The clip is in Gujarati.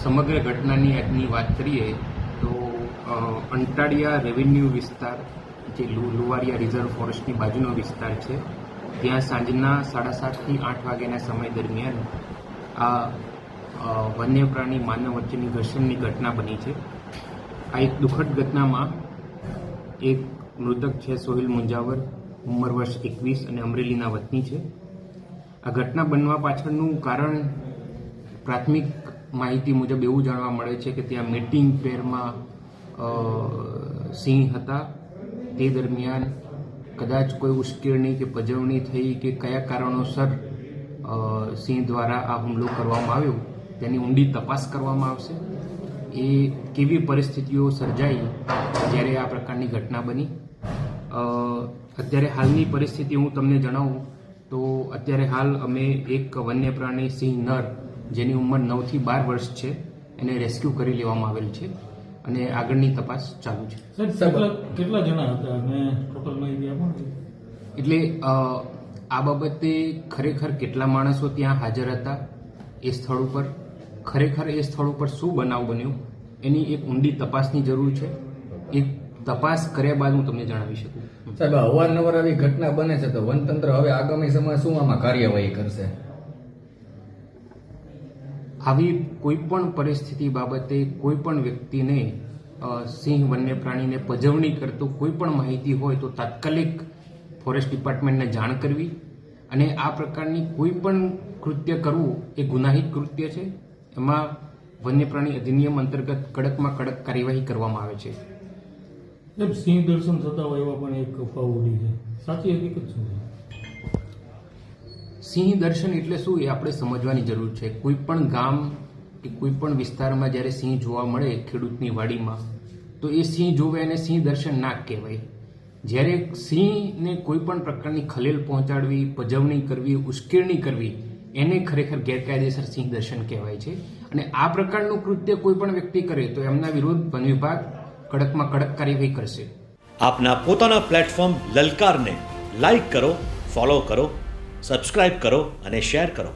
સમગ્ર ઘટનાની આજની વાત કરીએ તો અંટાળિયા રેવન્યુ વિસ્તાર જે લુવારિયા રિઝર્વ ફોરેસ્ટની બાજુનો વિસ્તાર છે, ત્યાં સાંજના 7:30 થી 8 વાગ્યાના સમય દરમિયાન આ વન્ય પ્રાણી માનવ વચ્ચેની ઘર્ષણની ઘટના બની છે. આ એક દુઃખદ ઘટનામાં એક મૃતક છે સોહિલ મુંજાવર, ઉંમર વર્ષ 21 અને અમરેલીના વતની છે. આ ઘટના બનવા પાછળનું કારણ પ્રાથમિક માહિતી મુજબ એવું જાણવા મળે છે કે ત્યાં મીટિંગ પેરમાં સિંહ હતા. તે દરમિયાન કદાચ કોઈ ઉશ્કેરણી કે પજવણી થઈ કે કયા કારણોસર સિંહ દ્વારા આ હુમલો કરવામાં આવ્યો તેની ઊંડી તપાસ કરવામાં આવશે. એ કેવી પરિસ્થિતિઓ સર્જાઈ જ્યારે આ પ્રકારની ઘટના બની. અત્યારે હાલની પરિસ્થિતિ હું તમને જણાવું તો અત્યારે હાલ અમે એક વન્ય પ્રાણી સિંહ નર જેની ઉંમર 9 થી 12 વર્ષ છે એને રેસ્ક્યુ કરી લેવામાં આવેલ છે અને આગળની તપાસ ચાલુ છે. કેટલા જણા હતા અને ટોટલ માહિતી આપો ને. એટલે આ બાબતે ખરેખર કેટલા માણસો ત્યાં હાજર હતા એ સ્થળ ઉપર, ખરેખર એ સ્થળ ઉપર શું બનાવ બન્યો એની એક ઊંડી તપાસની જરૂર છે. એ તપાસ કર્યા બાદ હું તમને જણાવી શકું. સાહેબ, અવારનવાર આવી ઘટના બને છે તો વનતંત્ર હવે આગામી સમય શું આમાં કાર્યવાહી કરશે? આવી કોઈ પણ પરિસ્થિતિ બાબતે કોઈ પણ વ્યક્તિને સિંહ વન્ય પ્રાણીને પજવણી કરતો કોઈ પણ માહિતી હોય તો તાત્કાલિક ફોરેસ્ટ ડિપાર્ટમેન્ટને જાણ કરવી અને આ પ્રકારની કોઈ પણ કૃત્ય કરવું એ ગુનાહિત કૃત્ય છે. એમાં વન્ય પ્રાણી અધિનિયમ અંતર્ગત કડકમાં કડક કાર્યવાહી કરવામાં આવે છે. સિંહ દર્શન થતા હોય એવા પણ એક અફવા ઉડી છે, સાચી હકીકત શું છે? સિંહ દર્શન એટલે શું એ આપણે સમજવાની જરૂર છે. કોઈ પણ ગામ કે કોઈ પણ વિસ્તારમાં જ્યારે સિંહ જોવા મળે ખેડૂતની વાડીમાં તો એ સિંહ જોવે એને સિંહ દર્શન ના કહેવાય. જ્યારે સિંહને કોઈ પણ પ્રકારની ખલેલ પહોંચાડવી, પજવણી કરવી, ઉશ્કેરણી કરવી એને ખરેખર ગેરકાયદેસર સિંહ દર્શન કહેવાય છે. અને આ પ્રકારનું કૃત્ય કોઈ પણ વ્યક્તિ કરે તો એમના વિરુદ્ધ વન વિભાગ કડકમાં કડક કાર્યવાહી કરશે. આપના પોતાના પ્લેટફોર્મ લલકારને લાઈક કરો, ફોલો કરો, સબસ્ક્રાઇબ કરો અને શેર કરો.